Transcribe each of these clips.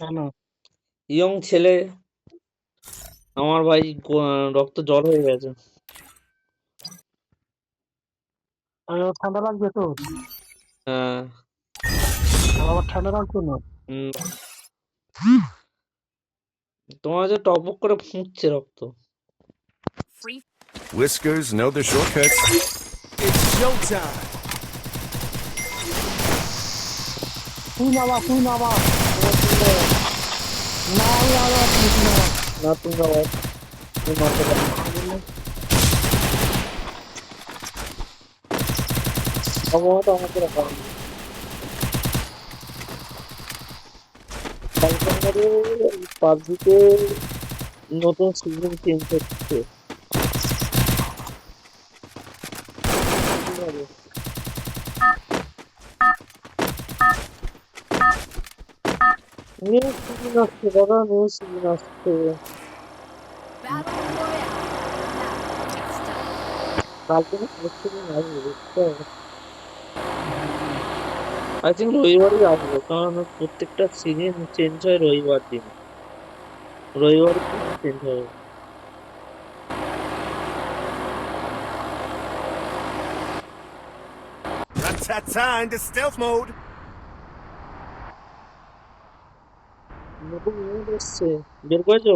কেন? ইয়ং ছেলে, আমার ভাই রক্ত জল হয়ে গেছে। ঠান্ডা লাগবে তো? হ্যাঁ। আবার ঠান্ডা লাগবে না? তোমার যে টপক করে ফুঁকছে রক্ত। Whiskers know their shortcuts. It's showtime. তুই নামা না আমি আরো তুই নামা। না তুমি আবার তুমি মারতে পারো। সম্ভবত আমাকে রাখা হবে। কালকে আমাদের পাবজিতে নতুন সিজন চেঞ্জ হচ্ছে। নিউ সিজন আসছে দাদা, নিউ সিজন আসছে। কালকে না পরশু দিন আসবে বুঝতে হবে। আই থিঙ্ক রবিবারই আসবে, কারণ প্রত্যেকটা সিজন চেঞ্জ হয় রবিবার দিন। রবিবার সিজন চেঞ্জ হবে। Ra-ta-ta into stealth mode. নতুন নিউজ এসছে, বের করেছো?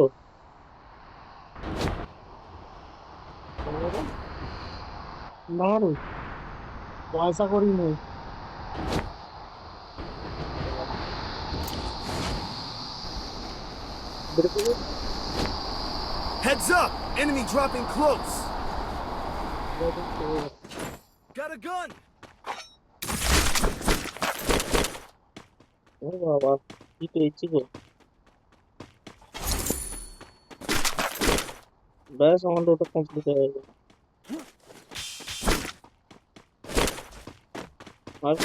না রে, পয়সা করি নেই। বের করে Heads up! Enemy dropping close. Got a gun. ও বাবা, কি পেয়েছি গো। ব্যাস আমার ওটা কমপ্লিট হয়ে গেল। আর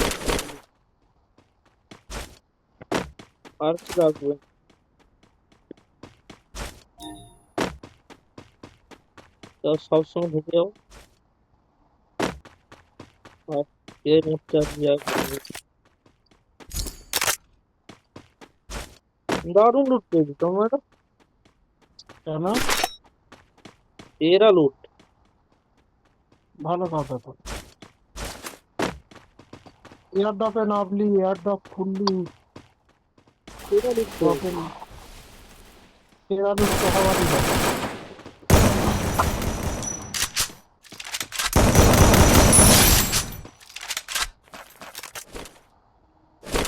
আর কি লাগবে? তো সবসময় ঢুকে যাও আর এর মধ্যে আর ইয়া করবে। দারুণ লুট পেয়েছি তোমরা। কেন? এরা লুট। ভালো কথা তো। এয়ারড্রপে নামলি, এয়ারড্রপ খুললি, এরা লুট পেয়েছি। তখন এরালুট তো হওয়ারই কথা।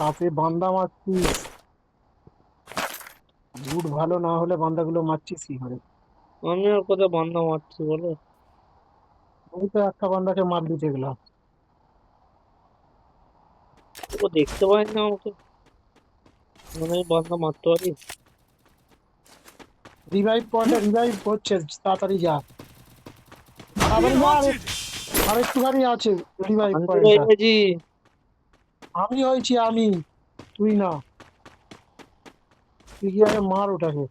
হাতে বান্দা মারছিস, লুট ভালো না হলে বান্দাগুলো মারছিস কি করে? আমি আর কোথায় বান্দা মারছি বলো? আমি তো একটা বান্দাকে মার দিতে গেলাম। ও দেখতে পাই না আমাকে, মানে আমি বান্দা মারতে পারি। রিভাইভ পয়েন্টে রিভাইভ হচ্ছে, তাড়াতাড়ি যা, তাড়াতাড়ি Being যা। hunted. আর একটুখানি আছে রিভাইভ আমি তো পয়েন্টটা। হয়েছি। আমি হয়েছি আমি, তুই না। তুই কি আগে মার ওটাকে।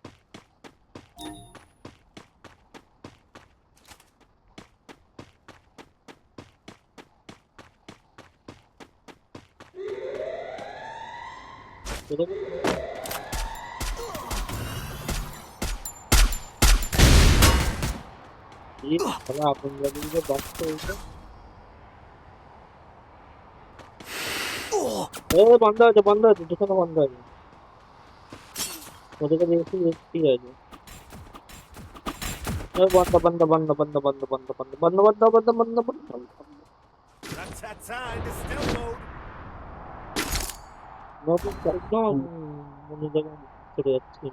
আপন জায়গায় বাঁচতে হয়েছে। বান্ধা আছে, বান্ধা আছে, দুখানে বান্ধা আছে। ওদের কাছে এসে ঠিক আছে। বান্ধা বান্ধা বান্ধা বান্ধা বান্ধা বান্ধা বান্ধা বান্ধা বান্ধা বান্ধা বান্ধা বান্ধা। Ra-ta-ta into stealth mode. নতুন একদম অন্য জায়গায় চলে যাচ্ছে।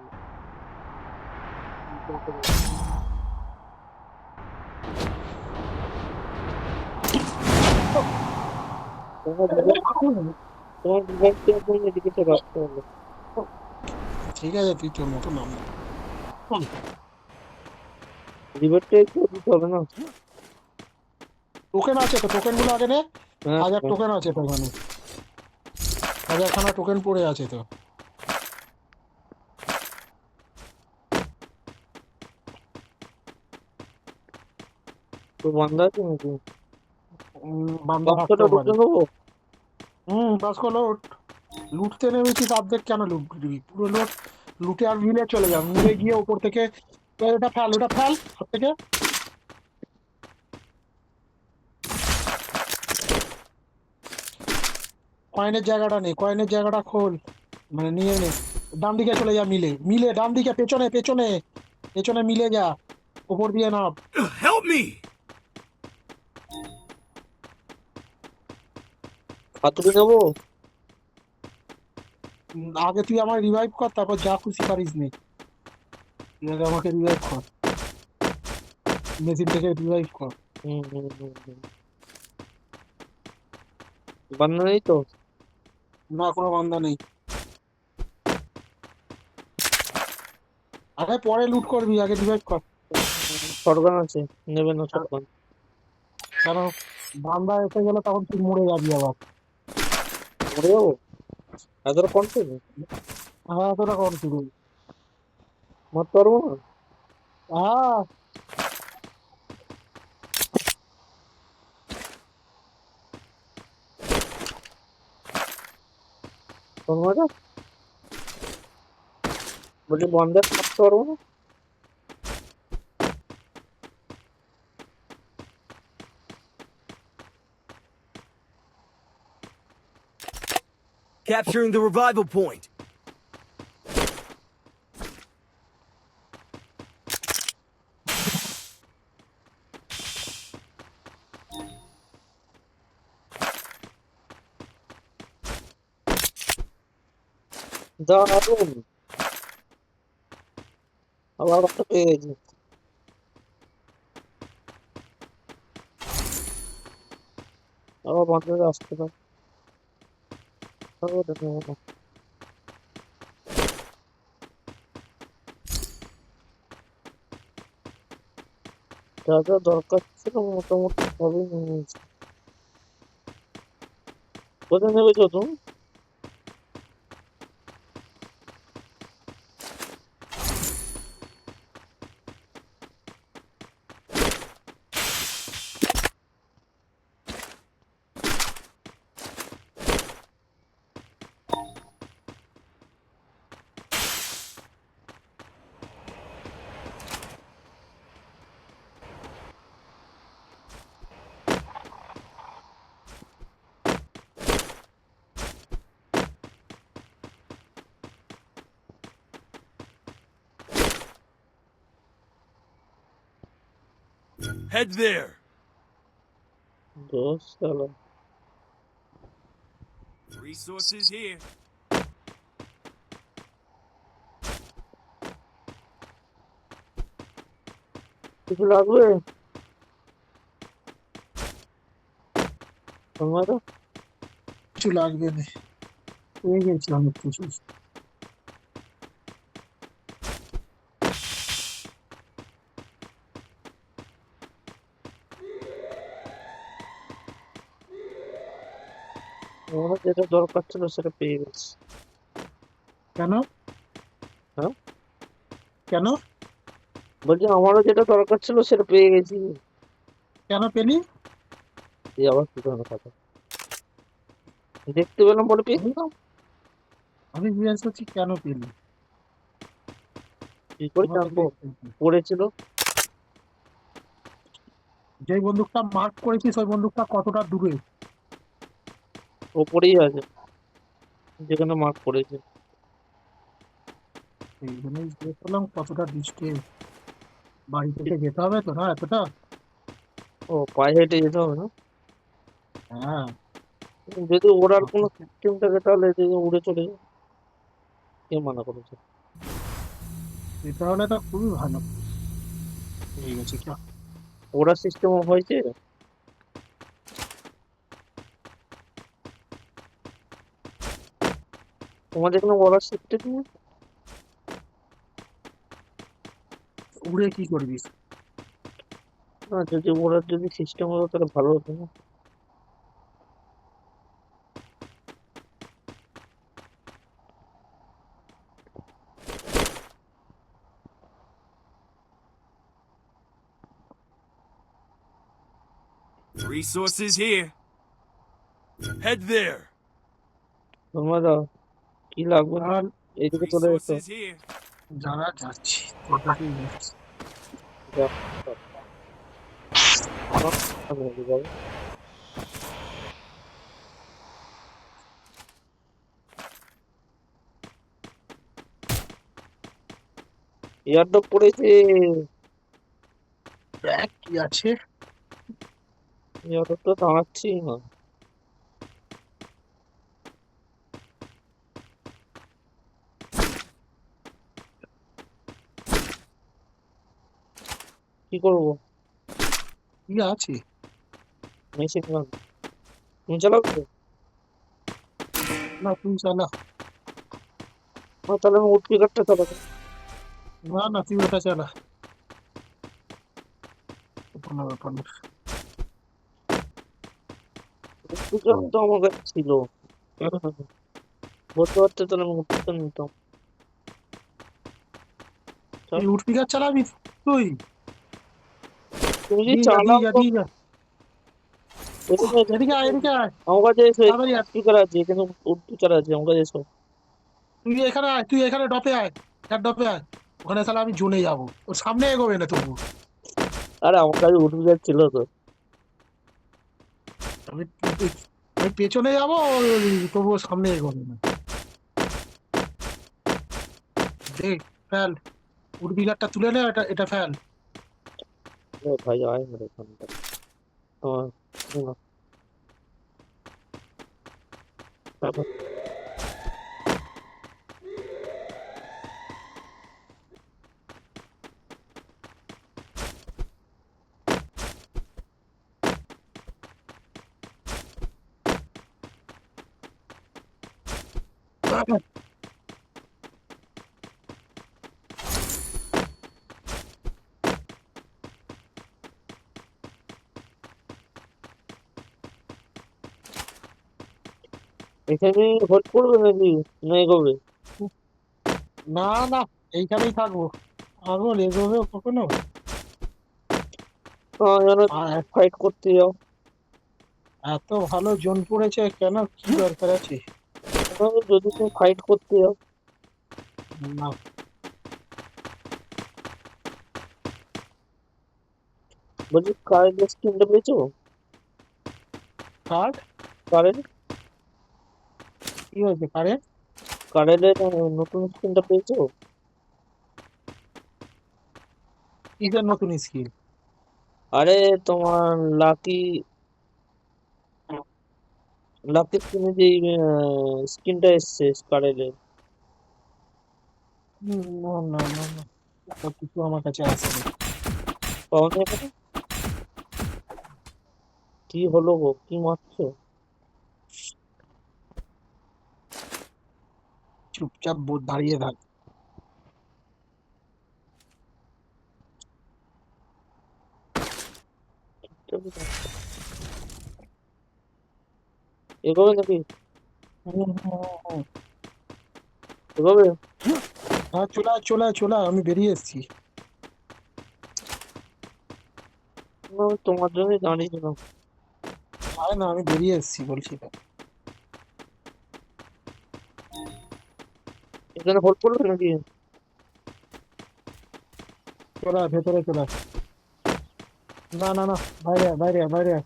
তোমার ডিভাইসটা একদম এদিকে তো রাখতে হবে। ঠিক আছে, তুই তোর মতো নাম। রিভারটা একটু দিতে হবে না? টোকেন আছে তো, টোকেন গুলো আগে নে। হ্যাঁ 1000 টোকেন আছে তো ওখানে, 1000খানা টোকেন পড়ে আছে তো। তো বান্ধা আছে নাকি? বান্দা বাক্সটা থাকতেও ঢুকে পারে। নেবো। বাস করলো। লুটতে নেমেছিস অর্ধেক কেন লুট দিবি? পুরো লোট লুটে আর মিলে চলে যাও, মিলে গিয়ে ওপর থেকে ওটা ফেল হাত থেকে। কয়েনের জায়গাটা নেই, কয়েনের জায়গাটা খোল, মানে নিয়ে নে। ডান দিকে চলে যা, মিলে মিলে ডান দিকে, পেছনে পেছনে পেছনে মিলে যা, উপর দিয়ে নাম। Help me! হাতুড়ি নেবো? আগে তুই আমার রিভাইভ কর, তারপর যা খুশি পারিস নে। তুই আগে আমাকে রিভাইভ কর, মেশিন থেকে রিভাইভ কর। হুম। বান্না নেই তো? না, কোনো বান্দা নেই। আগে পরে লুট করবি, আগে রিভাইভ কর। শটগান আছে, নেবে না শটগান? কেন? বান্দা এসে গেলে তখন তুই মরে যাবি আবার। মরে যাবো? এতটা কনফিডেন্ট? হ্যাঁ, তোরা কর শুরু। মারতে পারবো না? হ্যাঁ। কোন মজা? বলছি বন্ধে মারতে পারবো না? Capturing the revival point. দারুণ! আবার একটা পেয়ে গেছি। আবার বন্ধে আসতে দাও। আবার দেখো না। যা যা দরকার ছিল মোটামুটি সবই নিয়ে নিয়েছি। কোথায় নেবেছো তুমি? Head there. দোষ চলো। Resources here. কিছু লাগবে তোমার? কিছু লাগবে না, পেয়ে গেছি অনেক কিছু। আমার যেটা দরকার ছিল সেটা পেয়ে গেছি। কেন? হ্যাঁ, কেন? বলছি আমারও যেটা দরকার ছিল সেটা পেয়ে গেছি। কেন পেলি? এই আবার কি ধরনের কথা? দেখতে পেলাম বলে পেয়েছি না। আমি জিজ্ঞেস করছি কেন পেলি? কি করে আমাকে জানবো? দেখতে হবে। পড়েছিল। যে বন্দুকটা মার্ক করেছিস ওই বন্দুকটা কতটা দূরে? ওপরেই আছে, যেখানে মার্ক করেছে। এই জন্যই জিজ্ঞেস করলাম কতটা ডিস্টেন্স। বাড়ি থেকে যেতে হবে তো না এতটা? ও, পায়ে হেঁটে যেতে হবে না? হ্যাঁ। যদি ওড়ার কোনো সিস্টেম থাকে তাহলে এদিকে উড়ে চলে যায়। কে মানা করেছে? এটা হলে তো খুবই ভালো। ঠিক আছে, চল। ওড়ার সিস্টেম হয়েছে? তোমাদের এখানে ওড়ার সিস্টেম নেই? উড়ে কি করবি? না, যদি ওড়ার যদি সিস্টেম হতো তাহলে ভালো হতো না? Resources here. Head there. তোমরা কি লাগবে? আর এইদিকে চলে এসো। Resources here. যারা যাচ্ছি তোর কাছেই যাচ্ছি। যা, সব, সব আমি এগিয়ে যাবো। এয়ারড্রপ পড়েছে। দেখ কি আছে। এয়ারড্রপ তো দাঁড়াচ্ছি না। কি করবো? কি আছে? মেশিন গান তুমি চালাবে তো? না তুই চালা। তাহলে আমি উডপিকারটা চালাবো। না না তুই ওটা চালা। কোনো ব্যাপার না। উডপিকার তো আমার কাছে ছিল। বলতে পারতে তাহলে আমি উডপিকার নিতাম। চল, এই উঠপিকার চালাবি তুই? তুমি যদি দিয়ে যা দিয়ে চালাও যা তো দিয়ে যা। এদিকে এসো, এদিকে আয় এদিকে আয়। আমার কাছে এসো। তাড়াতাড়ি আয়। স্পিকার আছে, এখানে উডপিকার আছে, আমার কাছে এসো। তুই এখানে আয়, তুই এখানে ডপে আয়। এক ডপে আয়। ওখানে তাহলে আমি জোনে যাবো, ওর সামনে এগোবে না তবু। আরে আমার কাছে উডপিকার ছিল তো। আমি আমি পেছনে যাবো, তবুও সামনে এগোবে না। দেখ ফেল, উঠবিঘাটটা তুলে নে, এটা এটা ফেল। এ ভাই আয় না এখানটা। তোমার শোনো, এখানে হোল্ড করবে নাকি না এগোবে? না না, এইখানেই থাকবো। পাগল, এগোবে কখনো? যেন আর ফাইট করতে যাও। এত ভালো জোন পড়েছে কেন, কি দরকার আছে? যদি তুমি ফাইট করতে যাও। না। বলছি কারেন্ট স্কিনটা পেয়েছো? কার্ড? কারেন্ট কি হয়েছে কারে? কারেন্টের নতুন স্কিনটা পেয়েছো? কিসের নতুন স্কিল? আরে তোমার লাকি লাকি স্কিনে যে স্কিনটা এসছে কারেন্টের। না না না না, সব কিছু আমার কাছে আসেনি। পাওনি এখানে? কি হলো গো, কি মারছো? চুপচাপ দাঁড়িয়ে থাক। এগোবে নাকি? হুম, হুম, হুম। এগোবে? হ্যাঁ চলে আয়, চলে আয়, চলে আয়, আমি বেরিয়ে এসেছি। না, আমি তোমার জন্যই দাঁড়িয়েছিলাম। আয় না, আমি বেরিয়ে এসেছি বলছি তো। এখানে হোল্ড করবে নাকি? চলে আয়, ভেতরে চলে আয়। না না না, বাইরে আয়, বাইরে আয়, বাইরে আয়।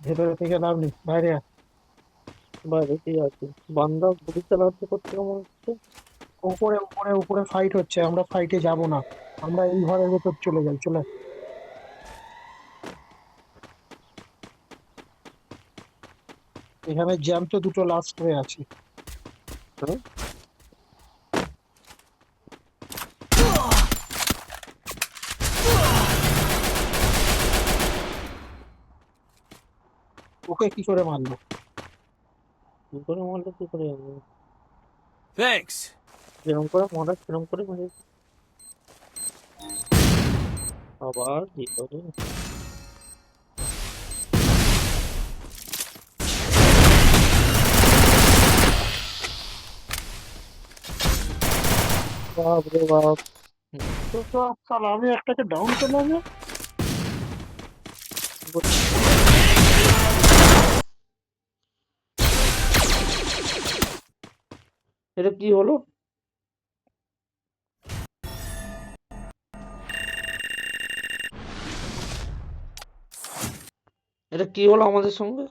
ভেতরে থেকে লাভ নেই, বাইরে আয়। বাইরে কি আছে? বান্দা গুলি চালাতে করতে মনে হচ্ছে। উপরে উপরে উপরে ফাইট হচ্ছে, আমরা ফাইটে যাব না। আমরা এই ঘরের ভেতর চলে যাই, চলে আয়। এখানে জ্যাম তো দুটো লাস্ট হয়ে আছে। হ্যাঁ? ওকে কি করে মারলো? কি করে মারলো, কি করে জানবো? Thanks. যেরকম করে মারা সেরকম করে মেরে। আবার কি করে? বাপ রে বাপ। তো তো সালা, আমি একটাকে ডাউন করলাম না। এটা কি হলো? এটা কি হলো আমাদের সঙ্গে?